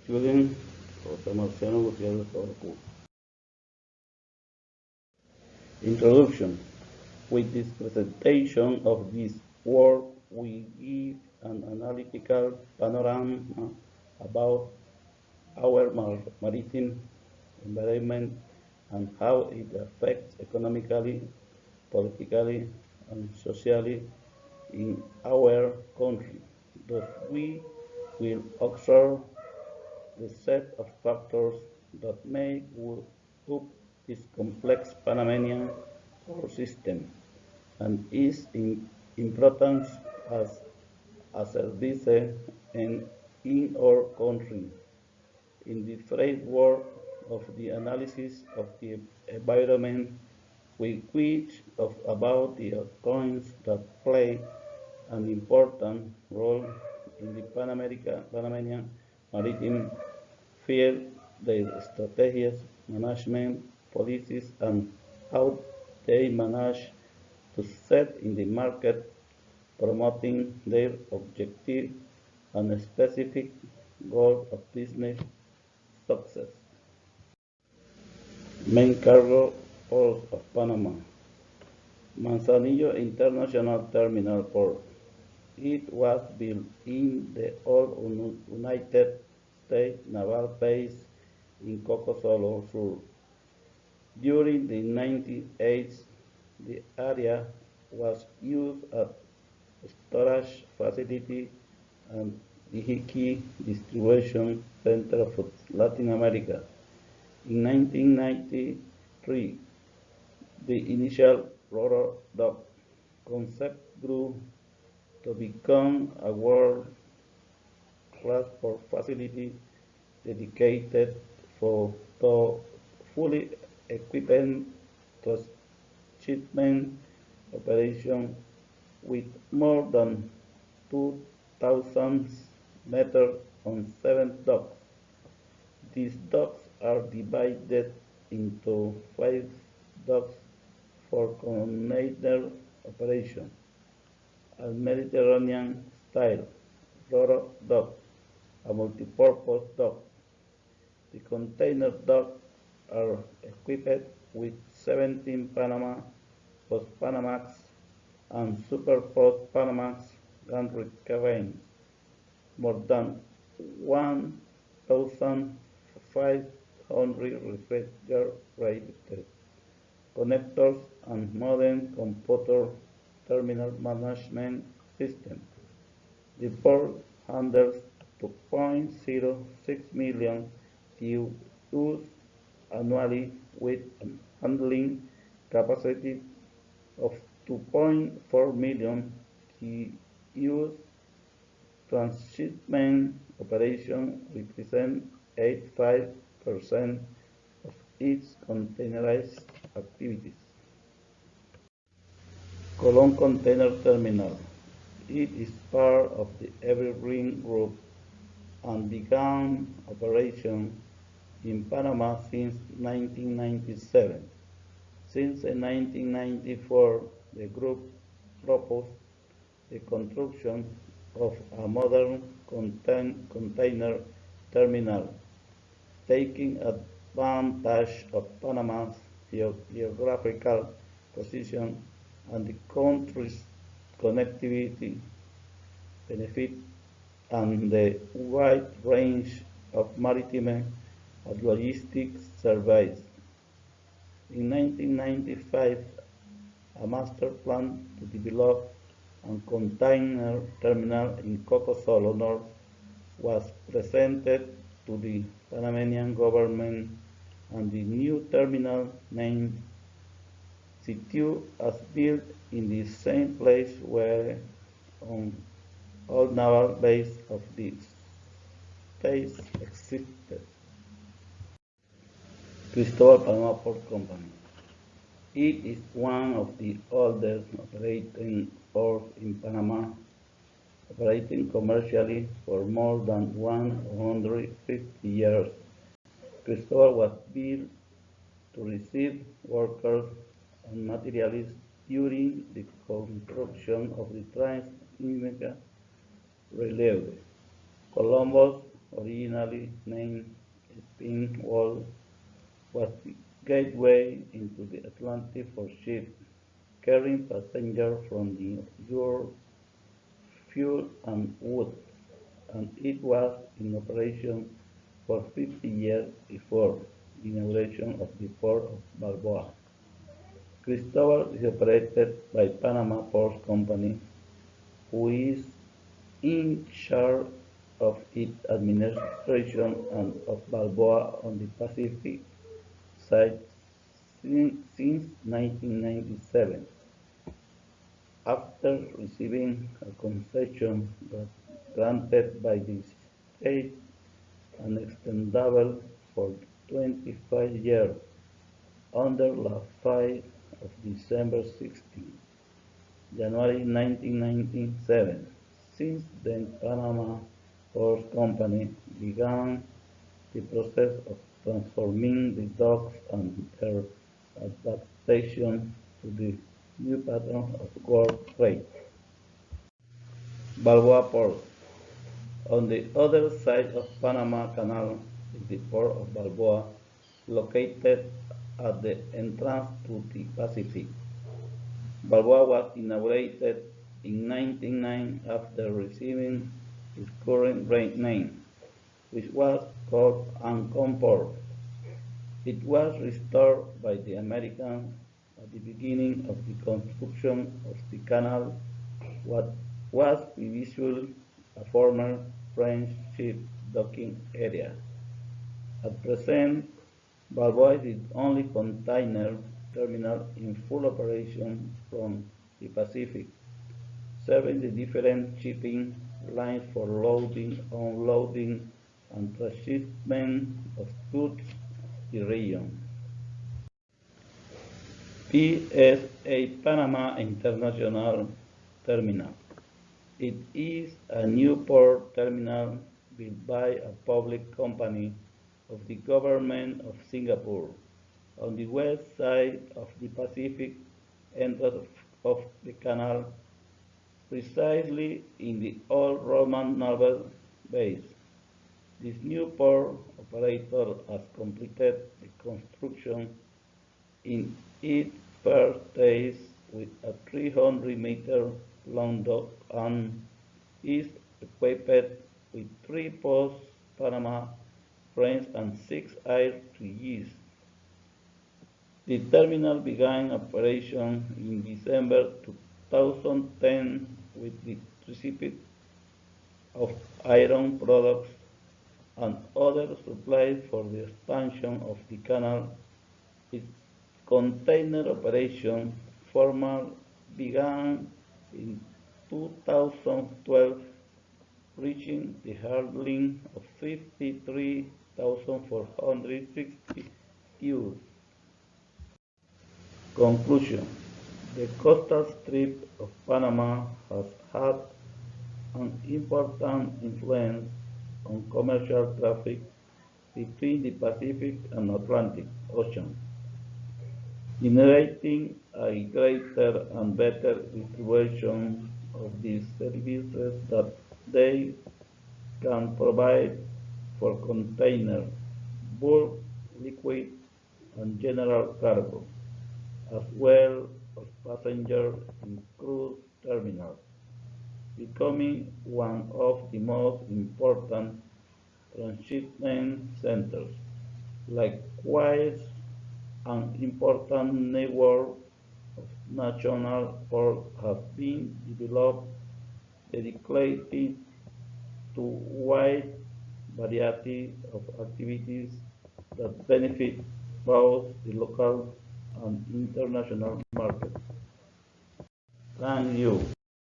Student José Marciano Gutiérrez Orcu. Introduction. With this presentation of this work, we give an analytical panorama about our maritime environment and how it affects economically, politically, and socially in our country. Thus, we will observe the set of factors that make up this complex Panamanian port system and its importance as a service in our country. In the framework of the analysis of the environment, we which of about the points that play an important role in the Panamanian maritime field, their strategies, management, policies, and how they manage to set in the market, promoting their objective and specific goal of business success. Main cargo ports of Panama. Manzanillo International Terminal Port. It was built in the old United States Naval Base in Cocosolo Sur. During the 1980s, the area was used as a storage facility and vehicle distribution center for Latin America. In 1993, the initial Roro dock concept grew to become a world-class port facility dedicated to fully equipped transshipment operation with more than 2,000 meters on 7 docks. These docks are divided into 5 docks for container operation. A Mediterranean style Roro dock, a multipurpose dock. The container docks are equipped with 17 Panama, post-Panamax, and super post-Panamax gantry caverns. More than 1,500 refrigerated connectors and modern computer terminal management system. The port handles 2.06 million TEUs annually with a handling capacity of 2.4 million TEUs. Transshipment operation represent 85% of its containerized activities. Colón Container Terminal. It is part of the Evergreen Group and began operation in Panama since 1997. Since 1994, the group proposed the construction of a modern container terminal, taking advantage of Panama's geographical position and the country's connectivity benefit and the wide range of maritime and logistics services. In 1995, a master plan to develop a container terminal in Cocosolo North was presented to the Panamanian government, and the new terminal named situated as built in the same place where an old naval base of the states existed. Cristobal Panama Port Company. It is one of the oldest operating ports in Panama, operating commercially for more than 150 years. Cristobal was built to receive workers and materials during the construction of the Trans-Inca Railway. Columbus originally named Spin Wall, was the gateway into the Atlantic for ships carrying passengers from New York, fuel and wood, and it was in operation for 50 years before the inauguration of the port of Balboa. Cristobal is operated by Panama Ports Company, who is in charge of its administration and of Balboa on the Pacific side since 1997. After receiving a concession granted by the state and extendable for 25 years under law 5 of December 16, January 1997. Since then, Panama Ports Company began the process of transforming the docks and their adaptation to the new pattern of world trade. Balboa Port. On the other side of Panama Canal is the port of Balboa, located at the entrance to the Pacific. Balboa was inaugurated in 1909 after receiving its current name, which was called Ancon Port. It was restored by the Americans at the beginning of the construction of the canal, what was previously a former French ship docking area. At present, Balboa is the only container terminal in full operation from the Pacific, serving the different shipping lines for loading, unloading, and transshipment of goods in the region. PSA Panama International Terminal. It is a new port terminal built by a public company of the government of Singapore on the west side of the Pacific entrance of the canal, precisely in the old Roman naval base. This new port operator has completed the construction in its first phase with a 300-meter long dock and is equipped with 3 post Panama frames and 6 air trees. The terminal began operation in December 2010 with the receipt of iron products and other supplies for the expansion of the canal. Its container operation formal began in 2012, reaching the handling of 53,460 TEUs. Conclusion. The coastal strip of Panama has had an important influence on commercial traffic between the Pacific and Atlantic Ocean, generating a greater and better distribution of the services that they can provide for container, bulk, liquid, and general cargo, as well as passenger in cruise terminals, becoming one of the most important transshipment centers. Likewise, an important network of national ports has been developed dedicated to wide variety of activities that benefit both the local and international markets. Thank you.